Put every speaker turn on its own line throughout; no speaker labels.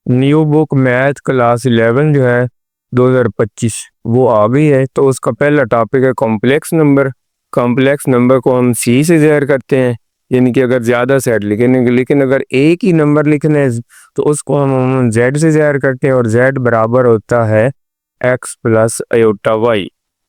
New book math class 11 जो है 2025 वो आ गई है। तो उसका पहला टॉपिक है कॉम्प्लेक्स नंबर। कॉम्प्लेक्स नंबर को हम सी से ज़ाहिर करते हैं, यानी कि अगर ज़्यादा सेट लिखेंगे, लेकिन अगर एक ही नंबर लिखना है तो उसको हम जेड से ज़ाहिर करते हैं, और जेड बराबर होता है एक्स प्लस अयोटा वाई।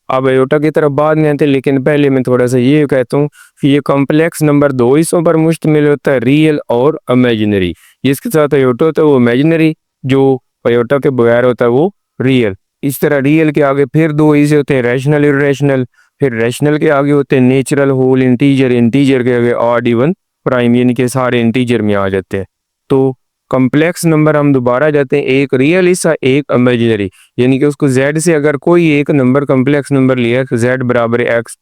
अब अयोटा की तरफ बाद में आते हैं, लेकिन पहले मैं थोड़ा सा ये कहता हूँ कि ये कॉम्प्लेक्स नंबर दो हिस्सों पर मुश्तमिल होता है, रियल और इमेजिनरी। जिसके साथ अयोटा होता है वो इमेजिनरी, जो अयोटा के बगैर होता है वो रियल। इस तरह रियल के आगे फिर दो हिस्से होते हैं, रैशनल इरेशनल। फिर रैशनल के आगे होते हैं नेचुरल, होल, इंटीजर। इंटीजर के आगे ऑड, इवन, प्राइम, यानी कि सारे इंटीजर में आ जाते हैं। तो कॉम्प्लेक्स नंबर हम दोबारा जाते हैं, एक रियल हिस्सा एक इमेजिनरी, यानी कि उसको z से अगर कोई एक नंबर कॉम्प्लेक्स नंबर लिया तो z बराबर x,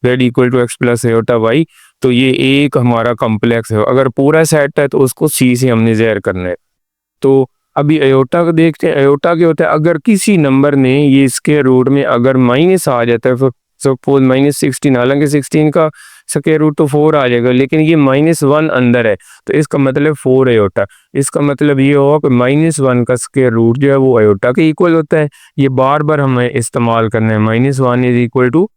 z equal to x plus iota y, तो ये एक हमारा कॉम्प्लेक्स है। अगर पूरा सेट है तो उसको c से हमने ज़ाहिर करना है। तो अभी अयोटा को देखते हैं। अयोटा क्या होता है, अगर किसी नंबर ने ये स्क्वायर रूट में अगर माइनस आ जाता है, सपोज -16, हालांकि 16 का स्क्वायर रूट तो 4 आ जाएगा, लेकिन ये -1 अंदर है तो इसका मतलब 4 अयोटा। इसका मतलब ये होगा कि -1 का स्क्वायर रूट जो है वो अयोटा के इक्वल होता है। ये बार बार हमें इस्तेमाल करना है। -1 is equal to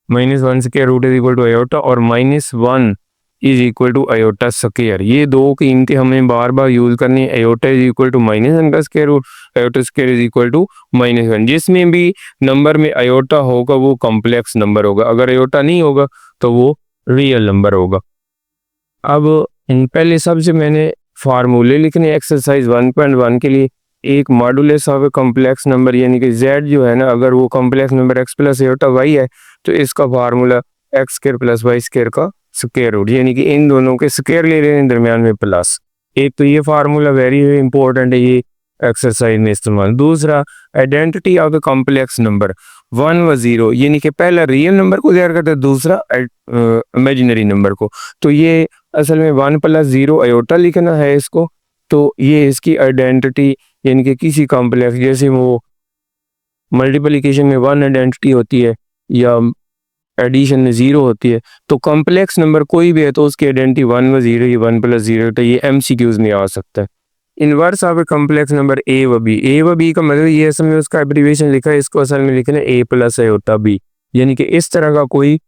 -1 square root is equal to iota, और -1 is equal to iota square. ये दो कीमतें हमें बार बार यूज करनी है। अयोटा इज इक्वल टू -1 का square root, iota square is equal to -1। जिसमें भी नंबर में अयोटा होगा वो कॉम्प्लेक्स नंबर होगा, अगर अयोटा नहीं होगा तो वो रियल नंबर होगा। अब पहले सबसे मैंने फार्मूले लिखने एक्सरसाइज 1.1 के लिए। एक modulus of a complex number, यानी कि z जो है ना, अगर वो complex number x plus iota y है तो इसका formula x square plus y square का स्क्वायर रूट, यानी कि इन दोनों के स्क्वायर ले रहे हैं दरमियान में प्लस। एक तो ये फार्मूला वेरी इंपॉर्टेंट है, ये एक्सरसाइज में इस्तेमाल। दूसरा, identity of a complex number 1 व 0, यानी कि पहला रियल नंबर को ज़ाहिर करते हैं, दूसरा इमेजिनरी नंबर को। तो ये असल में 1 + 0 अयोटा लिखना है इसको। तो ये इसकी आइडेंटिटी, यानी कि किसी कॉम्प्लेक्स, जैसे वो मल्टीप्लिकेशन में 1 आइडेंटिटी होती है या एडिशन में 0 होती है, तो कॉम्प्लेक्स नंबर कोई भी है तो उसकी आइडेंटिटी 1 व 0 या 1 + 0, तो ये MCQs में आ सकता है। Inverse of a complex number A व बी। ए व बी का मतलब ये असल में उसका एब्रीविएशन लिखा है, इसको असल में लिखना है a + अयोटा b, यानी कि इस तरह का कोई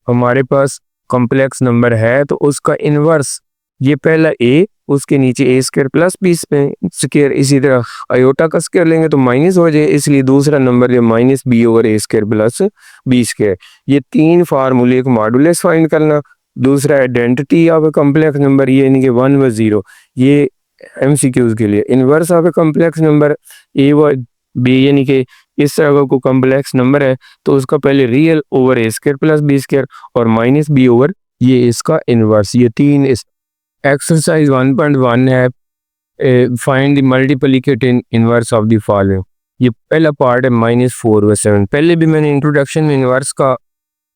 हमारे पास कॉम्प्लेक्स नंबर है तो उसका इनवर्स, ये पहला a, उसके नीचे a square plus b square. इसी तरह अयोटा का स्क्वायर लेंगे तो माइनस हो जाए, इसलिए दूसरा नंबर जो -b over a square plus b square. ये तीन फार्मूले, एक मॉडुलस फाइंड करना, दूसरा identity of a complex number, ये यानी कि 1 व 0, ये MCQs के लिए। Inverse of a complex number a व b, यानी कि इस तरह का कोई कॉम्प्लेक्स नंबर है तो उसका पहले real over a square plus b square और -b ओवर ये इसका इनवर्स। ये तीन इस एक्सरसाइज 1.1 है, find the multiplicative inverse of the following. ये पहला पार्ट है -4 व 7। पहले भी मैंने इंट्रोडक्शन में इनवर्स का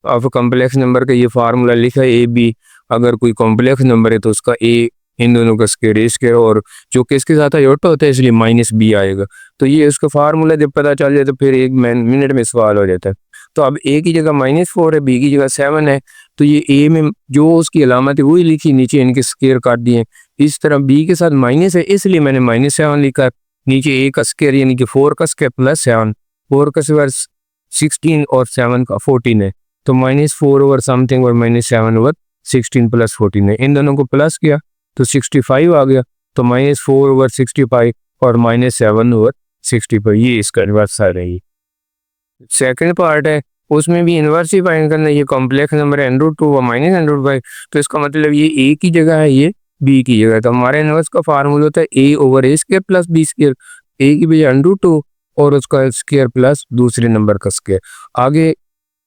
ऑफ कॉम्प्लेक्स नंबर का ये फार्मूला लिखा है। ए बी, अगर कोई कॉम्प्लेक्स नंबर है तो उसका ए, इन दोनों का स्क्वायर ए स्क्वायर, और जो कि इसके साथ अयोटा होता है इसलिए -b आएगा। तो ये उसका फार्मूला जब पता चल जाए तो फिर एक मिनट में सवाल हो जाता है। तो अब ए की जगह -4 है, बी की जगह 7 है, तो ये ए में जो उसकी अलामत है वही लिखी, नीचे इनके स्क्वायर काट दिए। इस तरह बी के साथ माइनस है इसलिए मैंने -7 लिखा, नीचे ए का स्क्वायर यानी कि 4 का स्क्वायर प्लस 7, 4 का स्क्वायर 16 और 7 का 14 है, तो -4 ओवर समथिंग और -7 ओवर 16 + 14 है। इन दोनों को प्लस किया तो 65 आ गया, तो -4 ओवर 65 और -7 ओवर 65, ये इसका इनवर्स आ रही है। सेकंड पार्ट है, उसमें भी इनवर्स ही फाइंड करना है। ये कॉम्प्लेक्स नंबर है √2 व -√5, तो इसका मतलब ये ए की जगह है, ये बी की जगह। तो हमारे इनवर्स का फार्मूला होता है a over a square plus b square. A की वजह √2 और उसका स्क्वायर प्लस दूसरे नंबर का स्क्वायर। आगे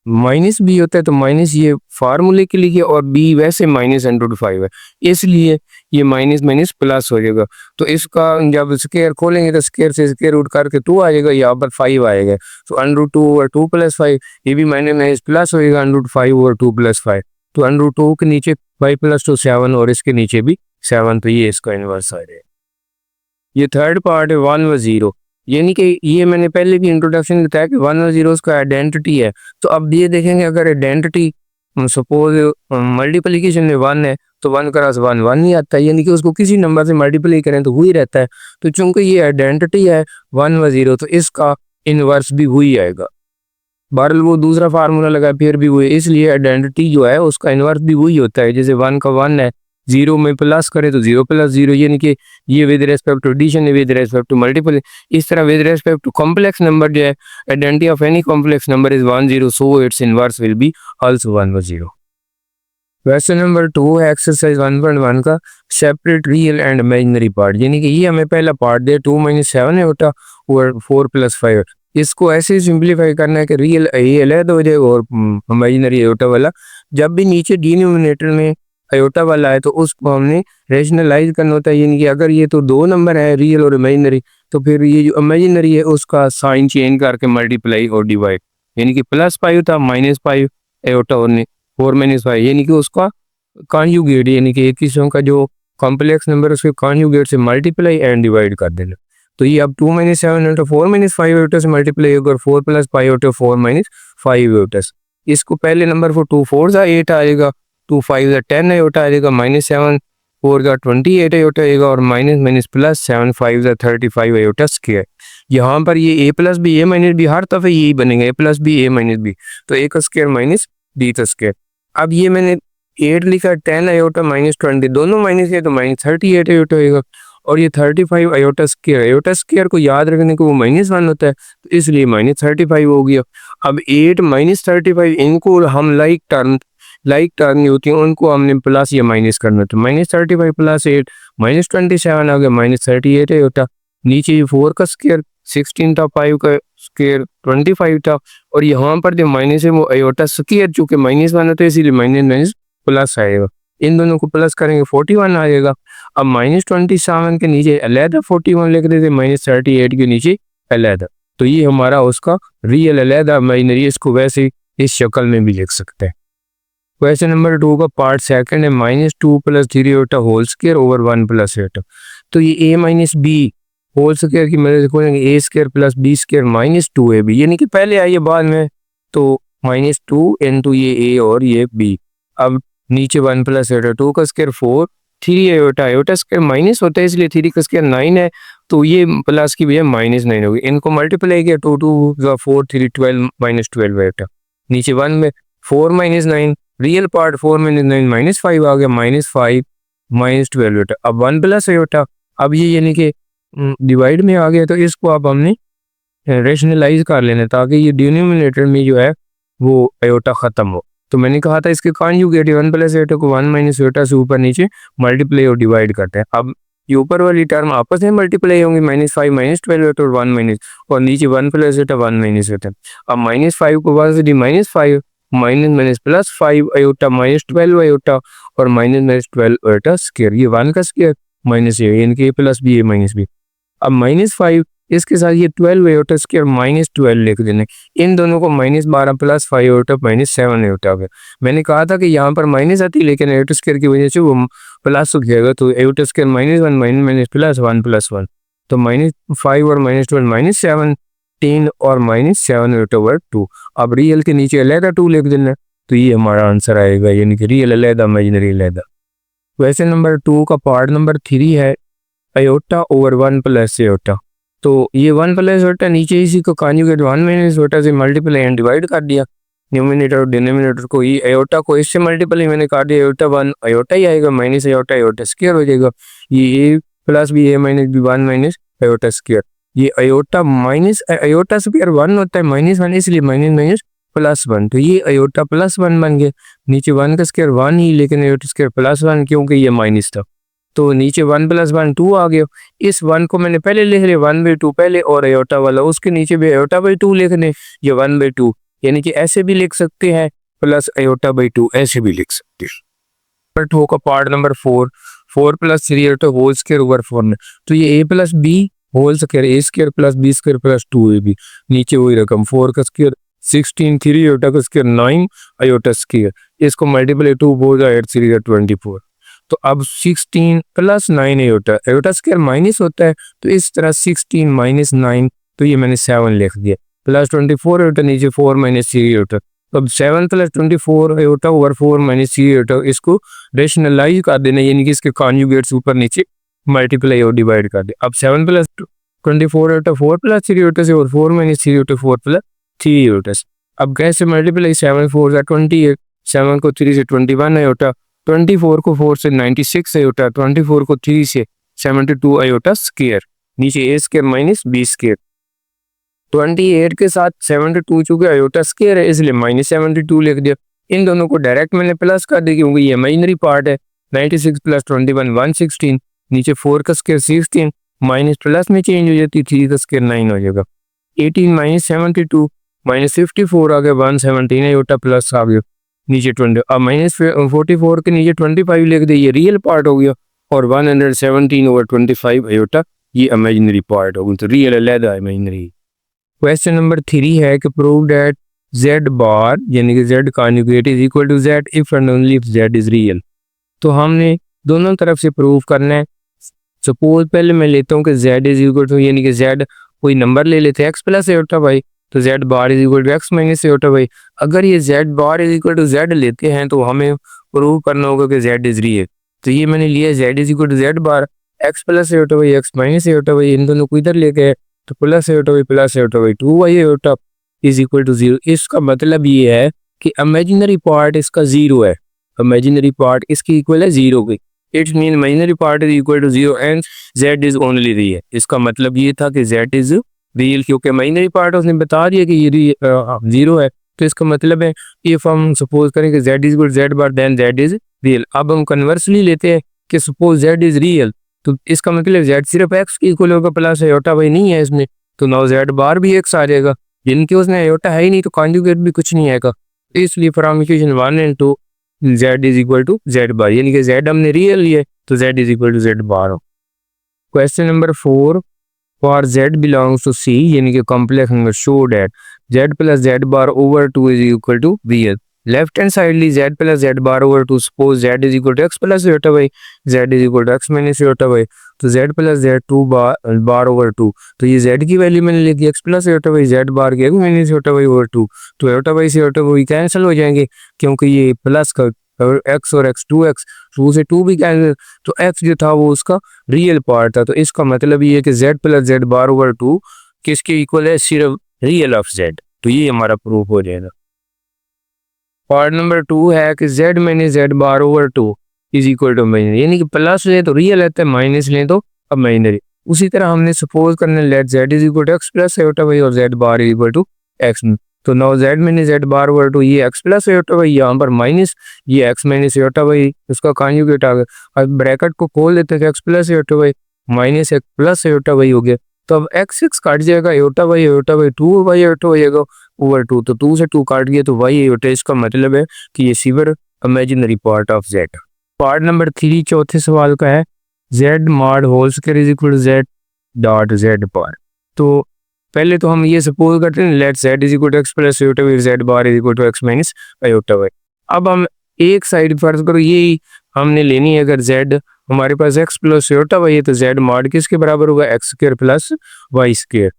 -b होता है तो माइनस ये फार्मूले के लिए, और b वैसे -√5 है इसलिए ये माइनस माइनस प्लस हो जाएगा। तो इसका जब स्क्वायर खोलेंगे तो स्क्वायर से स्क्वायर रूट करके 2 आ जाएगा, यहाँ पर 5 आएगा, तो √2 ओवर 2 + 5, ये भी माइनस प्लस होएगा, √5 ओवर 2 + 5, तो √2 के नीचे 5 + 2 7 और इसके नीचे भी 7, तो ये इसका इनवर्स आ जाएगा। ये थर्ड पार्ट है 1 व 0, यानी कि ये मैंने पहले भी इंट्रोडक्शन में बताया कि 1 व 0 उसका आइडेंटिटी है। तो अब ये देखेंगे अगर आइडेंटिटी सपोज मल्टीप्लिकेशन में 1 है तो 1 क्रॉस 1 1 ही आता है, यानी कि उसको किसी नंबर से मल्टीप्लाई करें तो वही रहता है। तो चूंकि ये आइडेंटिटी है 1 व 0, तो इसका इनवर्स भी वही आएगा। बहरहाल वो दूसरा फार्मूला लगा फिर भी वही, इसलिए आइडेंटिटी जो है उसका इनवर्स भी वही होता है। जैसे 1 का 1 है, 0 में प्लस करे तो 0 + 0, यानी कि ये विद रेस्पेक्ट टू एडिशन है, विद रेस्पेक्ट टू मल्टीपल। इस तरह with respect to complex number जो है, identity of any complex number is 1 0, so its inverse will be also 1 व 0। क्वेश्चन नंबर 2 है एक्सरसाइज 1.1 का, separate real and imaginary part. यानी कि ये हमें पहला पार्ट दे 2 - 7 है होता और 4 + 5। इसको ऐसे ही सिंप्लीफाई करना है कि रियल ये अलग हो जाए और इमेजिनरी अयोटा वाला। जब भी नीचे डिनोमिनेटर में अयोटा वाला है तो उसको हमने रेशनलाइज करना होता है, यानी कि अगर ये तो दो नंबर है रियल और इमेजिनरी, तो फिर ये जो इमेजिनरी है उसका साइन चेंज करके मल्टीप्लाई और डिवाइड, यानी कि +5 था -5 अयोटा और 4 - 5, यानी कि उसका कॉन्जुगेट, यानी कि एक किस्म का जो कॉम्प्लेक्स नंबर उसके कॉन्जुगेट से मल्टीप्लाई एंड डिवाइड कर देना। तो ये अब 2 - 7 इंटू 4 - 5 अयोटा से मल्टीप्लाई होगा, 4 + 5 अयोटा 4 - 5 अयोटा। इसको पहले नंबर for 2 4 8 आएगा, 2 5 10 अयोटा आएगा, -7 4 28 अयोटा आएगा और +7 5 35 अयोटा स्क्वायर। यहाँ पर ये a + b a - b हर दफे यही बनेगा, a + b a - b, तो a का स्क्वायर माइनस b का स्क्वायर। अब ये मैंने 8 लिखा, 10 अयोटा -20, दोनों माइनस है तो -38 अयोटा होगा, और ये 35 अयोटा स्क्वायर को याद रखने को वो -1 होता है, तो इसलिए -35 हो गया। अब 8 - 35 इनको हम लाइक टर्म होती हैं उनको हमने प्लस या माइनस करना, तो -35 + 8 -27 आ गया, -38 अयोटा। नीचे ये 4 का स्क्वायर 16 था, 5 का स्क्वायर 25 था, और यहाँ पर जो माइनस है वो अयोटा स्क्वायर, चूंकि -1 होता है इसीलिए माइनस प्लस आएगा। इन दोनों को प्लस करेंगे 41 आएगा। अब -27 के नीचे अलहदा 41 लिख देते, -38 के नीचे अलहदा, तो ये हमारा उसका रियल अलहदा इमेजिनरी, इसको वैसे इस शक्ल में भी लिख सकते हैं। क्वेश्चन नंबर 2 का पार्ट सेकंड है, -2 + 3 iota whole square over 1 + iota. तो ये a - b होल स्क्वायर की मदद से खोलेंगे, a² + b² -2ab, यानी कि पहले आइए बाद में, तो -2 इंटू ये a और ये b। अब नीचे 1 + अयोटा, 2 का स्क्वायर 4, 3 अयोटा स्क्वायर माइनस होता है इसलिए 3 का स्क्वायर 9 है, तो ये प्लस की बजाय -9 होगी। इनको मल्टीप्लाई किया, 2 2 4 3 12 -12 अयोटा। नीचे 1 में 4 - 9, रियल पार्ट 4 - 9 -5 आ गया, -5 -12 अयोटा। अब 1 + अयोटा, अब ये यानी कि डिवाइड में आ गया, तो इसको अब हमने रेशनलाइज कर लेना ताकि ये डिनोमिनेटर में जो है वो अयोटा खत्म हो। तो मैंने कहा था इसके कॉन्जुगेट 1 + अयोटा को 1 - अयोटा से ऊपर नीचे मल्टीप्लाई और डिवाइड करते हैं। अब ये ऊपर वाली टर्म आपस में मल्टीप्लाई होंगी, -5 -12 अयोटा और 1 माइनस, और नीचे 1 + अयोटा 1 - अयोटा। अब -5 को 1 से -5 -+5 अयोटा -12 अयोटा और -12 अयोटा स्क्वायर, ये 1 का स्क्वायर माइनस ये, यानी कि a + b a - b। अब -5 इसके साथ ये 12 अयोटा स्क्वायर -12 लिख देने, इन दोनों को -12 + 5 अयोटा -7 अयोटा हो गया। मैंने कहा था कि यहाँ पर माइनस आती है लेकिन अयोटा स्क्वायर की वजह से वो प्लस हो जाएगा, तो अयोटा स्क्वायर -1 प्लस 1 + 1, तो -5 और -12 -17 और -7 अयोटा ओवर 2। अब रियल के नीचे अलहदा 2 लिख देना, तो ये हमारा आंसर आएगा, यानी कि रियल अलहदा इमेजिनरी अलहदा। क्वेश्चन नंबर 2 का पार्ट नंबर 3 है, अयोटा ओवर 1 + अयोटा। तो ये 1 + अयोटा नीचे इसी को कॉन्जुगेट 1 - अयोटा से मल्टीप्लाई एंड डिवाइड कर दिया, न्यूमिनेटर और डिनोमिनेटर को, ये अयोटा को इससे मल्टीप्लाई मैंने कर दिया, अयोटा 1 अयोटा ही आएगा, माइनस अयोटा अयोटा स्क्वायर हो जाएगा, ये a + b a - b 1 - aorta square. ये अयोटा माइनस अयोटा स्क्वायर 1 होता है, -1 इसलिए +1, तो ये अयोटा +1 बन गया। नीचे 1 का स्क्वायर 1 ही, लेकिन अयोटा स्क्वायर +1 क्योंकि ये माइनस था, तो नीचे 1 + 1 2 आ गया। इस 1 को मैंने पहले लिख लिया 1/2 पहले, और अयोटा वाला उसके नीचे भी अयोटा/2 लिखने, ये 1/2, यानी कि ऐसे भी लिख सकते हैं प्लस अयोटा/2 ऐसे भी लिख सकते हैं। बट होगा part number 4 + 3 iota whole square over 4 में, तो ये a + b whole square a² + b² + 2ab, नीचे वही रकम 4 का स्क्वायर 16, 3 अयोटा का स्क्वायर 9 अयोटा स्क्वायर, इसको मल्टीप्लाई 2 4 8 3 24। तो अब 16 + 9 अयोटा स्क्वायर माइनस होता है, तो इस तरह 16 - 9, तो ये मैंने 7 लिख दिया, +24 अयोटा नीचे 4 - 3 अयोटा, तो अब 7 + 24 आयोटा ओवर 4 - 3 आयोटा, इसको रेशनलाइज कर देना, यानी कि इसके कॉन्जुगेट्स ऊपर नीचे मल्टीप्लाई और डिवाइड कर दे। अब 7 + 24 आयोटा 4 + 3 आयोटा से, और 4 - 3 आयोटा 4 + 3 आयोटा से। अब कैसे मल्टीप्लाई, 7 4 = 28, 7 को 3 से 21 आयोटा, 24 को 4 से 96 आयोटा, 24 को 3 से 72 आयोटा स्क्वायर, नीचे a square minus b square. 28 के साथ 72 चूंकि आयोटा स्क्वायर है इसलिए -72 लिख दिया। इन दोनों को डायरेक्ट मैंने प्लस कर दिया क्योंकि ये इमेजिनरी पार्ट है। 96 + 21 116, नीचे 4 का स्क्वायर 16, माइनस प्लस में चेंज हो जाती, 3 का स्क्वायर 9 हो जाएगा। 18 - 72 -54 आ गया, 117 आयोटा प्लस आ गया, नीचे 20। अब -44 के नीचे 25 लिख दे, ये रियल पार्ट हो गया, और 117/25 आयोटा ये इमेजिनरी पार्ट हो गया। तो रियल अलग इमेजिनरी। क्वेश्चन नंबर 3 है कि प्रूव दैट z बार यानी कि z conjugate is equal to z if and only if z is real. तो हमने दोनों तरफ से प्रूव करना है। सपोज पहले मैं लेता हूँ कि z इज इक्वल टू, यानी कि z कोई नंबर ले लेते हैं x + आयोटा y, तो z bar is equal to x - iota y। अगर ये z bar is equal to z लेते हैं तो हमें प्रूव करना होगा कि z इज रियल। तो ये मैंने लिया z is equal to z bar x + iota y x - iota y, इन दोनों को इधर लेके है तो plus iota y plus iota y 2y iota is equal to 0। इसका मतलब ये है कि इमेजिनरी पार्ट इसका 0 है, इमेजिनरी पार्ट इसकी इक्वल है 0 की। Its mean imaginary part is equal to 0 and z is only real. इसका मतलब ये था कि z इज रियल, क्योंकि इमेजिनरी पार्ट उसने बता दिया कि ये 0 है। तो इसका मतलब है इफ हम सपोज करें कि z is equal to z bar then z is real. अब हम कन्वर्सली लेते हैं कि सपोज z इज रियल, तो इसका मतलब z सिर्फ x की इक्वल होगा, प्लस आयोटा y नहीं है इसमें, तो नाउ z बार भी x आ जाएगा, जिनके उसने आयोटा है ही नहीं तो कॉन्जुगेट भी कुछ नहीं आएगा। इसलिए from equation 1 and 2 z is equal to z bar, यानी कि z हमने रियल लिए तो z is equal to z bar हो। Question number 4 for z belongs to C, यानी कि complex number show that z + z bar over 2 is equal to real. Left hand side ली z + z bar over 2, suppose z is equal to x + iota y, z is equal to x - iota y, तो z + z 2 bar over 2, तो ये z की value मैंने लिखी x + iota y, z बार की x - iota y over 2, तो iota y से iota y cancel हो जाएंगे क्योंकि ये प्लस का x और x 2x, 2 से 2 भी कैंसिल, तो x जो था वो उसका रियल पार्ट था। तो इसका मतलब ये है कि z + z बार ओवर 2 किसके इक्वल है, सिर्फ रियल ऑफ z। तो ये हमारा प्रूफ हो जाएगा। पार्ट नंबर 2 है कि z - z bar over 2 is equal to imaginary, यानी कि प्लस ले तो रियल रहता है, माइनस ले तो इमेजिनरी। उसी तरह हमने सपोज करना let z is equal to x + iota y और z bar is equal to x, तो now z - z bar over 2 ये x + आयोटा y, यहाँ पर माइनस ये x - आयोटा y उसका कॉन्जुगेट आ गया। अब ब्रैकेट को खोल देते हैं x + iota y minus x + iota y हो गया, तो अब x काट जाएगा, आयोटा y 2y आयोटा हो जाएगा ओवर 2, तो 2 से 2 काट गया तो y आयोटा। इसका मतलब है कि ये सिर्फ imaginary part of z। Part number 3 चौथे सवाल का है z mod whole square is equal to z dot z bar. तो पहले तो हम ये सपोज करते हैं let z is equal to x + iota y, z bar is equal to x - iota y। अब हम एक साइड फर्ज करो यही हमने लेनी है, अगर z हमारे पास x + आयोटा y है तो z mod किसके बराबर होगा, x² + y²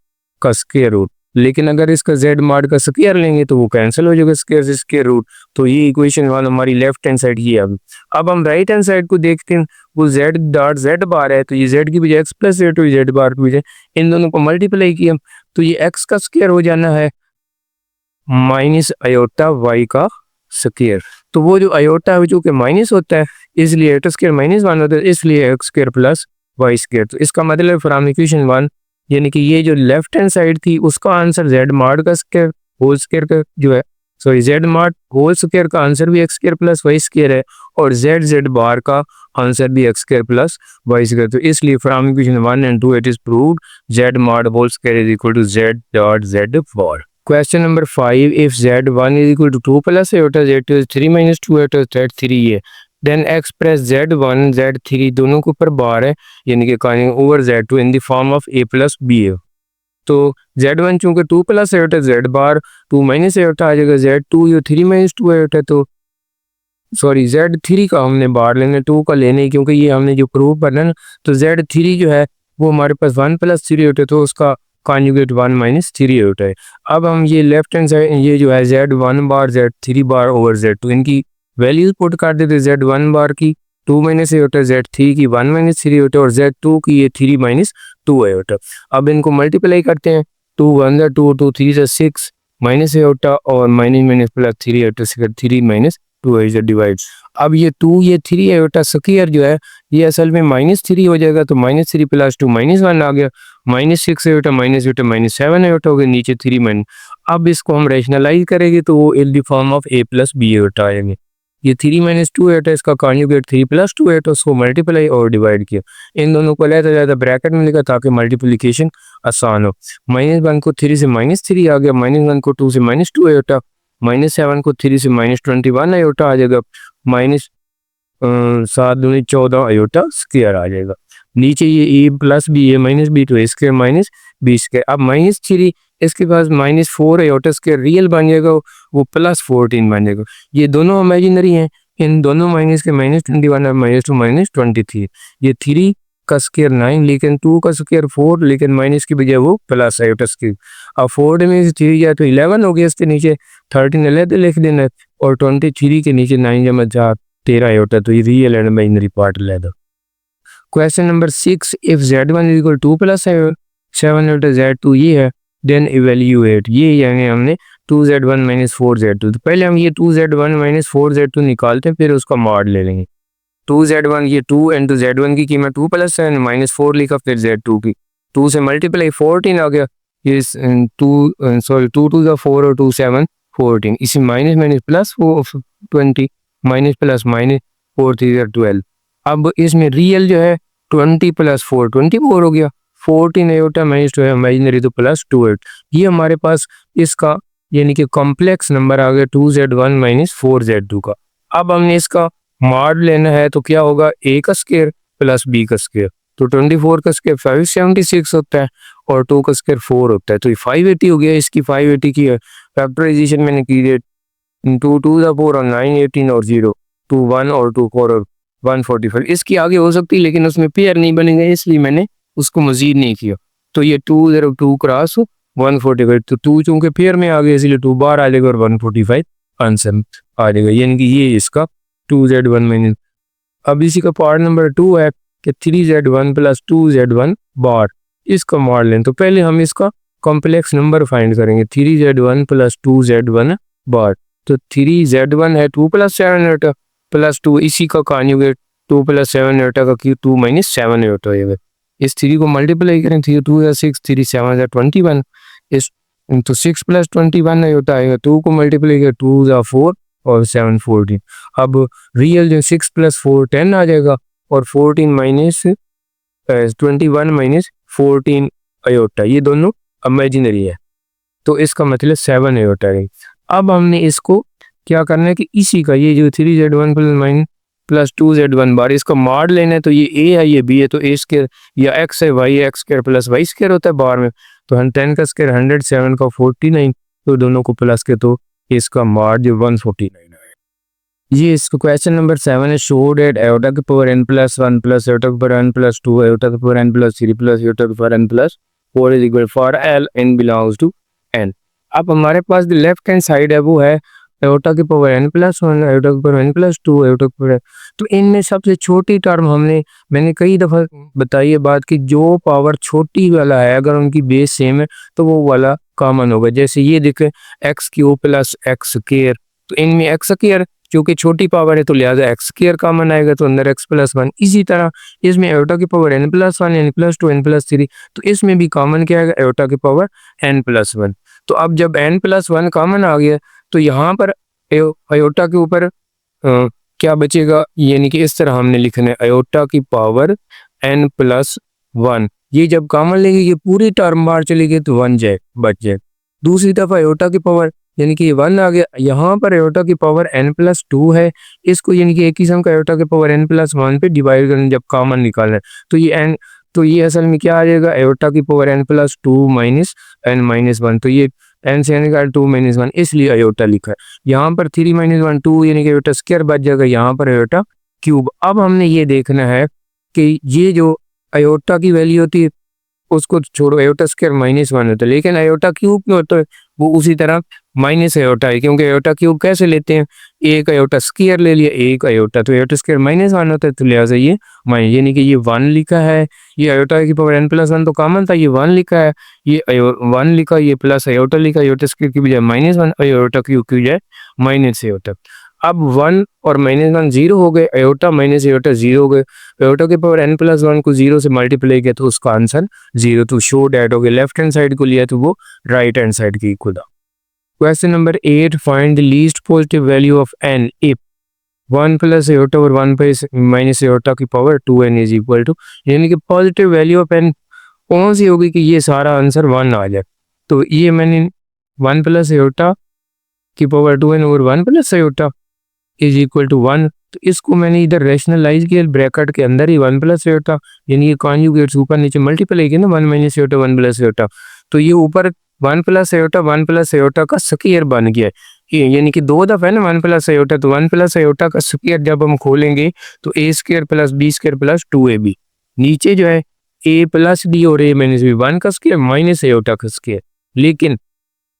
का स्क्वायर रूट। लेकिन अगर इसका z mod का स्क्वायर लेंगे तो वो कैंसिल हो जाएगा स्क्वायर से स्क्वायर रूट। तो ये इक्वेशन 1 हमारी लेफ्ट हैंड साइड की है। अब हम राइट हैंड साइड को देखते हैं, वो z डॉट z बार है, तो ये z की बजाय x + आयोटा y, z बार की बजाय इन दोनों को मल्टीप्लाई किया तो ये x का स्क्वायर हो जाना है माइनस आयोटा y का स्क्वायर। तो वो जो आयोटा है जो कि माइनस होता है इसलिए आयोटा स्क्वायर -1 होता है, इसलिए x² + y²। तो इसका मतलब फ्रॉम इक्वेशन 1 यानी कि ये जो लेफ्ट हैंड साइड थी उसका आंसर z mod का स्क्वायर होल स्क्वायर का जो है, sorry z mod whole square का आंसर भी x² + y² है, और z बार का आंसर भी x² + y²। तो इसलिए from equation 1 and 2 it is proved z mod whole square is equal to z dot z bar. Question number 5 if z1 is equal to 2 + iota, z2 is 3 - 2 iota, z3 है, then express z1 z3 दोनों के ऊपर बार है यानी कि over z2 in the form of a + b है। तो z1 चूंकि 2 + आयोटा, z बार 2 - आयोटा आ जाएगा, z2 ये 3 - 2 आयोटा, तो सॉरी z3 का हमने बार लेना, 2 का लेने क्योंकि ये हमने जो प्रूव करना ना, तो z3 जो है वो हमारे पास 1 + 3 आयोटा, तो उसका कॉन्जुगेट 1 माइनस 3 आयोटा है। अब हम ये लेफ्ट हैंड साइड ये जो है Z1 बार Z3 बार ओवर Z2 इनकी वैल्यूज पुट कर देते। Z1 बार की 2 माइनस आयोटा, Z3 की 1 माइनस 3 आयोटा और Z2 की ये 3 माइनस 2 आयोटा। अब इनको मल्टीप्लाई करते हैं, 2 1 जा 2, 2 3 जा 6 माइनस आयोटा और माइनस माइनस प्लस 3 आयोटा से 3 माइनस 2 आयोटा डिवाइड। अब ये 2 ये 3 आयोटा स्क्वायर जो है ये असल में माइनस 3 हो जाएगा, तो माइनस 3 प्लस 2 माइनस 1 आ गया, माइनस 6 आयोटा माइनस -7 आयोटा हो गया, नीचे 3 माइनस। अब इसको हम रैशनलाइज करेंगे तो वो in the form of a plus B iota आएंगे। ये 3 माइनस 2 आयोटा इसका कॉन्जुगेट 3 प्लस 2 आयोटा, उसको मल्टीप्लाई और डिवाइड किया। इन दोनों को अलग-अलग ब्रैकेट में लिखा ताकि मल्टीप्लिकेशन आसान हो। -1 को 3 से -3 आ गया, -1 को 2 से -2 आयोटा, -7 को 3 से -21 आयोटा आ जाएगा, -7 दूनी 14 आयोटा स्क्वायर आ जाएगा। नीचे ये a plus B, a minus B, तो a square minus B square. अब -3 इसके पास -4 आयोटा स्क्वायर रियल बन जाएगा, वो +14 बन जाएगा। ये दोनों इमेजिनरी हैं, इन दोनों माइनस के -21 और -2 -23। ये 3 का स्क्वायर 9 लेकिन 2 का स्क्वायर 4 लेकिन माइनस की बजाय वो प्लस आयोटा स्क्वायर। अब 4 में से 3 जाए तो 11 हो गया, इसके नीचे 13 अलग लिख देना और 23 के नीचे 9 जमा 4 13 आयोटा, तो ये रियल एंड इमेजिनरी पार्ट ले दो। Question number 6, if Z1 is equal 2 plus 7 iota Z2 ये है, देन इवेल्यूएट ये यानी हमने 2Z1 माइनस 4Z2। तो पहले हम ये 2Z1 माइनस 4Z2 निकालते हैं, फिर उसका मॉड ले लेंगे। 2Z1 ये 2 इंटू Z1 की कीमत 2 प्लस 7 माइनस 4 लिखा, फिर Z2 की 2 से मल्टीप्लाई 14 आ गया, ये 2 2 का 4 और 2 7 14, इसी minus minus plus 20 minus plus minus 4 3 12। अब इसमें रियल जो है 20 प्लस 4 24 हो गया, 14 आयोटा माइनस 2 है इमेजिनरी तो प्लस 2 8। ये हमारे पास इसका यानी कि कॉम्प्लेक्स नंबर आ गया 2Z1 माइनस 4Z2 का। अब हमने इसका मॉड लेना है तो क्या होगा, a का स्क्वायर प्लस b का स्क्वायर, तो 24 का स्क्वायर 576 होता है और 2 का स्क्वायर 4 होता है, तो ये 580 हो गया। इसकी 580 की फैक्टराइजेशन मैंने की है 2 2 द 4 और 9 18 और 0 2 1 और 2 4 और 145। इसकी आगे हो सकती है लेकिन उसमें पेयर नहीं बनेंगे, इसलिए मैंने उसको मजीद नहीं किया। तो ये 2 0 2 क्रॉस 145, तो 2 चूंकि पेयर में आ गया इसलिए 2 बार आ जाएगा और 145 आंसर आ जाएगा, यानी कि ये इसका 2Z1 माइनस। अब इसी का पार्ट नंबर 2 है कि 3Z1 प्लस 2Z1 बार, इसका मॉड लें। तो पहले हम इसका कॉम्प्लेक्स नंबर फाइंड करेंगे, 3Z1 प्लस 2Z1 बार, तो 3Z1 है 2 प्लस 7 आयोटा प्लस 2, इसी का कॉन्जुगेट 2 प्लस 7 आयोटा का 2 माइनस 7 आयोटा है। इस 3 को मल्टीप्लाई करें, 3 2 या 6 3 7 या 21, इस तो 6 प्लस 21 आयोटा आएगा, 2 को मल्टीप्लाई करें 2 या 4 और 7 14। अब रियल जो 6 प्लस 4 10 आ जाएगा और 14 माइनस 21 माइनस 14 आयोटा, ये दोनों इमेजिनरी है, तो इसका मतलब 7 आयोटा है। अब हमने इसको क्या करना है कि इसी का ये जो 3Z1 प्लस 2Z1 बार इसका मॉड लेना है, तो ये a है ये b है, तो a स्क्वायर या x है y x square plus y square होता है बार में, तो 10 का स्क्वायर 100 7 का 49, तो दोनों को प्लस के तो इसका मॉड जो 149 है। ये इसको क्वेश्चन नंबर 7 है, शो दैट आयोटा के power n plus 1 plus iota के पावर n प्लस 2 आयोटा के power n plus 3 plus iota के power n plus 4 is equal for l n belongs to n। अब हमारे पास जो लेफ्ट हैंड साइड है वो है आयोटा के पावर n प्लस 1 आयोटा के पावर n प्लस 2 आयोटा के पावर, तो इनमें सबसे छोटी टर्म मैंने कई दफ़ा बताई है बात कि जो पावर छोटी वाला है अगर उनकी बेस सेम है तो वो वाला कॉमन होगा। जैसे ये देखें x cube plus x square, तो इनमें एक्स स्क्वायर क्योंकि छोटी पावर है तो लिहाजा एक्स स्क्वायर कॉमन आएगा, तो अंदर एक्स प्लस 1। इसी तरह इसमें आयोटा की power n plus 1 n plus 2 n plus 3, तो इसमें भी कॉमन क्या आएगा आयोटा की पावर n प्लस 1। तो अब जब n प्लस 1 कॉमन आ गया तो यहाँ पर आयोटा के ऊपर क्या बचेगा, यानी कि इस तरह हमने लिखना है आयोटा की पावर n प्लस 1। ये जब कॉमन लेंगे ये पूरी टर्म बाहर चलेगी तो 1 बच जाए। दूसरी तरफ आयोटा की पावर यानी कि 1 आ गया, यहाँ पर आयोटा की पावर n प्लस 2 है, इसको यानी कि एक किस्म का आयोटा की पावर n प्लस 1 पे डिवाइड करना जब कॉमन निकालना है, तो ये असल में क्या आ जाएगा आयोटा की power n plus 2 minus n minus 1, तो ये n से n का 2 माइनस 1 इसलिए आयोटा लिखा है। यहाँ पर 3 माइनस 1 2 यानी कि आयोटा स्क्वायर बच जाएगा, यहाँ पर आयोटा क्यूब। अब हमने ये देखना है कि ये जो आयोटा की वैल्यू होती है उसको छोड़ो, आयोटा स्क्वायर -1 होता है, लेकिन आयोटा क्यूब में होता है वो उसी तरह माइनस आयोटा है, क्योंकि आयोटा क्यूब कैसे लेते हैं, एक आयोटा स्क्वायर ले लिया, एक आयोटा, तो आयोटा स्क्वायर -1 होता है, तो लिहाजा ये माइनस, यानी कि ये 1 लिखा है, ये आयोटा की पावर n+1 तो कॉमन था, ये 1 लिखा है, ये 1 लिखा, ये प्लस आयोटा लिखा, आयोटा स्क्वायर की बजाय -1, आयोटा क्यूब की बजाय माइनस आयोटा। अब 1 और -1 0 हो गए, आयोटा माइनस आयोटा 0 हो गए, आयोटा की पावर n+1 को 0 से मल्टीप्लाई किया तो उसका आंसर 0, तो शो डैट हो गया, लेफ्ट हैंड साइड को लिया तो वो राइट हैंड साइड की इक्वल था। Question number 8, find the least positive value of n if 1 plus iota और 1 माइनस आयोटा की power 2n is equal to, यानी कि पॉजिटिव वैल्यू ऑफ n कौन सी होगी कि ये सारा आंसर 1 आ जाए। तो ये मैंने 1 प्लस आयोटा की पावर 2n और 1 plus iota is equal to 1, तो इसको मैंने इधर रैशनलाइज किया, ब्रैकेट के अंदर ही 1 प्लस आयोटा, यानी ये कॉन्जुगेट्स ऊपर नीचे मल्टीप्लाई किया ना, 1 माइनस आयोटा 1 प्लस आयोटा, तो ये ऊपर 1 प्लस आयोटा का स्क्वायर बन गया है, यानी कि 2 दफा है ना 1 प्लस आयोटा, तो 1 प्लस आयोटा का स्क्वायर जब हम खोलेंगे तो a square plus b square plus 2ab, नीचे जो है a प्लस b और a माइनस b, 1 का स्क्वायर माइनस आयोटा का स्क्वायर, लेकिन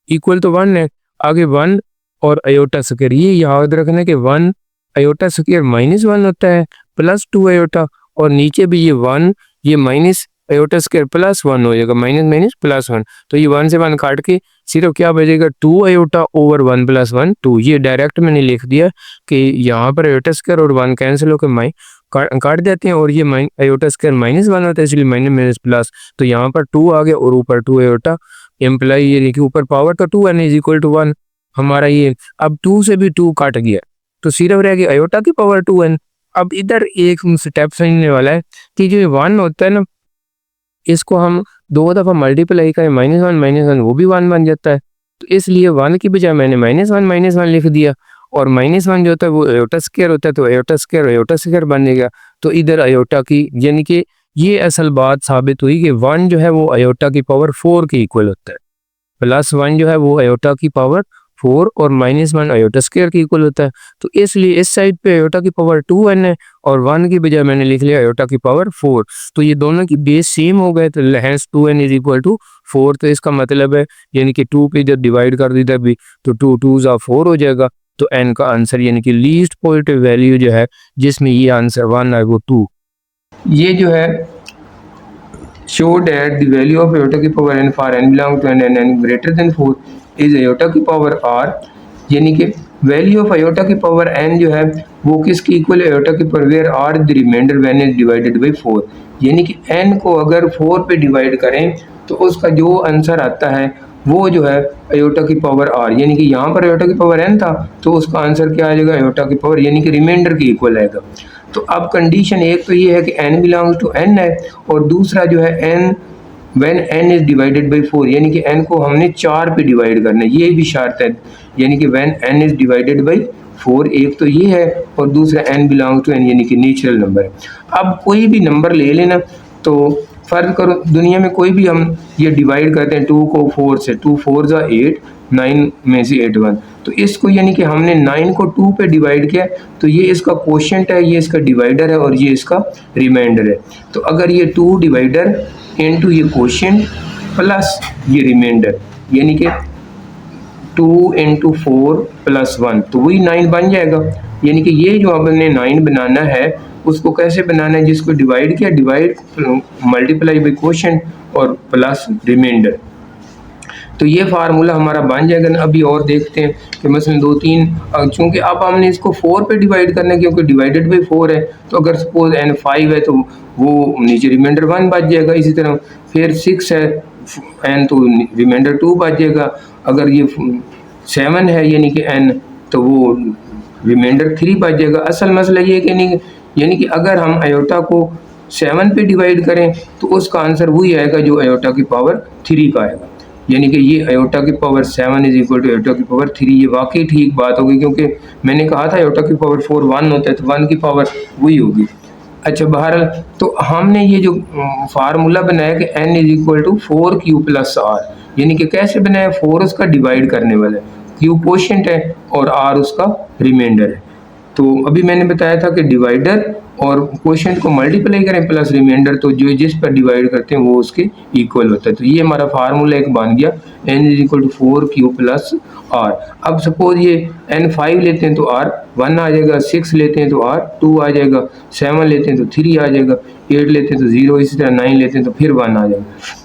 इक्वल तो 1 है, आगे 1 और आयोटा स्क्वायर, ये याद रखना कि 1 आयोटा स्क्वायर -1 होता है प्लस 2 आयोटा, और नीचे भी ये 1 ये माइनस आयोटा स्क्वायर +1 हो जाएगा, माइनस +1, तो ये 1 से 1 काट के सिर्फ क्या बचेगा 2 आयोटा ओवर 1 + 1 2, ये डायरेक्ट मैंने लिख दिया कि यहाँ पर आयोटा स्क्वायर और 1 कैंसिल होकर काट देते हैं, और ये आयोटा स्क्वायर -1 होता है इसलिए माइनस प्लस, तो यहाँ पर 2 आ गया और ऊपर 2 आयोटा एम्प्लाई, ये देखिए ऊपर पावर तो 2n इज इक्वल टू 1 हमारा ये, अब 2 से भी 2 काट गया तो सिर्फ रह गया आयोटा की पावर 2n। अब इधर एक स्टेप समझने वाला है कि जो 1 होता है ना, इसको हम 2 दफा मल्टीप्लाई करें -1 वो भी 1 बन जाता है, तो इसलिए 1 की बजाय मैंने -1 लिख दिया, और -1 जो होता है वो आयोटा स्क्वायर होता है, तो आयोटा स्क्वायर बनेगा, तो इधर आयोटा की, यानी कि ये असल बात साबित हुई कि 1 जो है वो आयोटा की पावर 4 के इक्वल होता है, +1 जो है वो आयोटा की पावर 4 और -1 आयोटा स्क्वायर की इक्वल होता है, तो इसलिए इस साइड पे आयोटा की पावर 2n है और 1 की बजाय मैंने लिख लिया आयोटा की पावर 4, तो ये दोनों की बेस सेम हो गए, तो hence 2n is equal to 4, तो इसका मतलब है यानी कि 2 पे जब डिवाइड कर दी तभी तो 2 2 4 हो जाएगा, तो n का आंसर यानी कि लीस्ट पॉजिटिव वैल्यू जो है जिसमें ये आंसर 1 है वो 2। ये जो है show that the value of iota की power n for n belong to n and n greater than 4 is iota की पावर r, यानी कि वैल्यू ऑफ आयोटा की पावर n जो है वो किसकी इक्वल है, आयोटा की power where r the remainder when is divided by 4, यानी कि n को अगर 4 पे डिवाइड करें तो उसका जो आंसर आता है वो जो है आयोटा की पावर r, यानी कि यहाँ पर आयोटा की पावर n था तो उसका आंसर क्या आ जाएगा आयोटा की पावर यानी कि रिमाइंडर की इक्वल आएगा। तो अब कंडीशन एक तो ये है कि n बिलोंग्स टू n है, और दूसरा जो है n when n is divided by 4, यानी कि n को हमने 4 पे डिवाइड करना है, ये भी शर्त है, यानी कि when n is divided by 4, एक तो ये है और दूसरा n बिलोंग्स टू n यानी कि नेचुरल नंबर है। अब कोई भी नंबर ले लेना, तो फर्ज करो दुनिया में कोई भी हम ये डिवाइड करते हैं 2 को 4 से, 2 4 जा 8, 9 में से 8 1, तो इसको यानी कि हमने 9 को 2 पे डिवाइड किया, तो ये इसका कोशेंट है, ये इसका डिवाइडर है और ये इसका रिमाइंडर है। तो अगर ये 2 डिवाइडर इनटू ये कोशेंट प्लस ये रिमाइंडर, यानी कि 2 × 4 + 1, तो वही 9 बन जाएगा। यानी कि ये जो आपने 9 बनाना है उसको कैसे बनाना है, जिसको डिवाइड किया, डिवाइड मल्टीप्लाई बाय कोशेंट और प्लस रिमाइंडर, तो ये फार्मूला हमारा बन जाएगा ना। अभी और देखते हैं कि मसलन 2 3, चूँकि अब हमने इसको 4 पे डिवाइड करना है क्योंकि डिवाइडेड बाय 4 है, तो अगर सपोज n 5 है तो वो नीचे रिमाइंडर 1 बच जाएगा, इसी तरह फिर 6 है n तो रिमाइंडर 2 बच जाएगा, अगर ये 7 है यानी कि n तो वो रिमाइंडर 3 बच जाएगा। असल मसला ये है कि नहीं, यानी कि अगर हम आयोटा को 7 पे डिवाइड करें तो उसका आंसर वही आएगा जो आयोटा की पावर 3 का आएगा, यानी कि ये आयोटा की power 7 is equal to iota की पावर 3। ये वाकई ठीक बात होगी क्योंकि मैंने कहा था आयोटा की पावर 4 1 होता है, तो 1 की पावर वही होगी। अच्छा बहरहाल, तो हमने ये जो फार्मूला बनाया कि n is equal to 4q + r, यानी कि कैसे बनाया, 4 उसका डिवाइड करने वाला है, q कोशेंट है और r उसका रिमाइंडर है। तो अभी मैंने बताया था कि डिवाइडर और क्वोशिएंट को मल्टीप्लाई करें प्लस रिमाइंडर, तो जो जिस पर डिवाइड करते हैं वो उसके इक्वल होता है। तो ये हमारा फार्मूला एक बन गया n is equal to 4q plus r। अब सपोज ये n 5 लेते हैं तो r 1 आ जाएगा, 6 लेते हैं तो r 2 आ जाएगा, 7 लेते हैं तो 3 आ जाएगा, 8 लेते हैं तो 0, इसी तरह 9 लेते हैं तो फिर 1 आ जाएगा।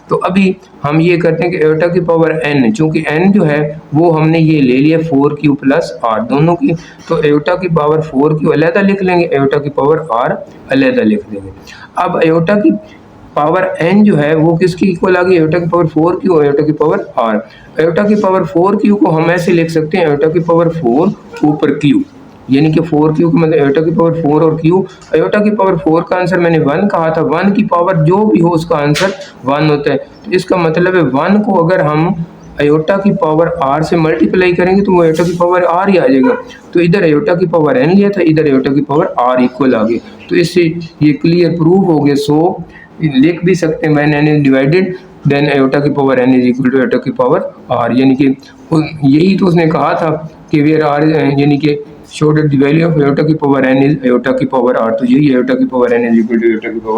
तो अभी हम ये करते हैं कि एयोटा की पावर n, चूंकि n जो है वो हमने ये ले लिया 4q प्लस r दोनों की, तो एयोटा की पावर 4q अलहदा लिख लेंगे, एयोटा की पावर r अलहदा लिख देंगे। अब एयोटा की पावर n जो है वो किसकी इक्वल आ गई, एयोटा की पावर 4q और एयोटा की पावर r। एयोटा की पावर 4q को हम ऐसे लिख सकते हैं, एयोटा की पावर 4 ऊपर q, यानी कि 4q का मतलब एयोटा की पावर 4 और q। एयोटा की पावर 4 का आंसर मैंने 1 कहा था, 1 की पावर जो भी हो उसका आंसर 1 होता है। तो इसका मतलब है 1 को अगर हम एयोटा की पावर r से मल्टीप्लाई करेंगे तो वो एयोटा की पावर r ही आ जाएगा। तो इधर एयोटा की पावर n लिया था, इधर एयोटा की पावर r इक्वल आ गई। तो इससे ये क्लियर प्रूफ हो गया। सो लिख भी सकते हैं when n is divided then iota की power n is equal to iota की पावर r, यानी कि यही तो उसने कहा था कि वेयर r यानी कि show that the value of iota की पावर n इज एयोटा की पावर r। तो यही एयोटा की power n is equal to iota की पावर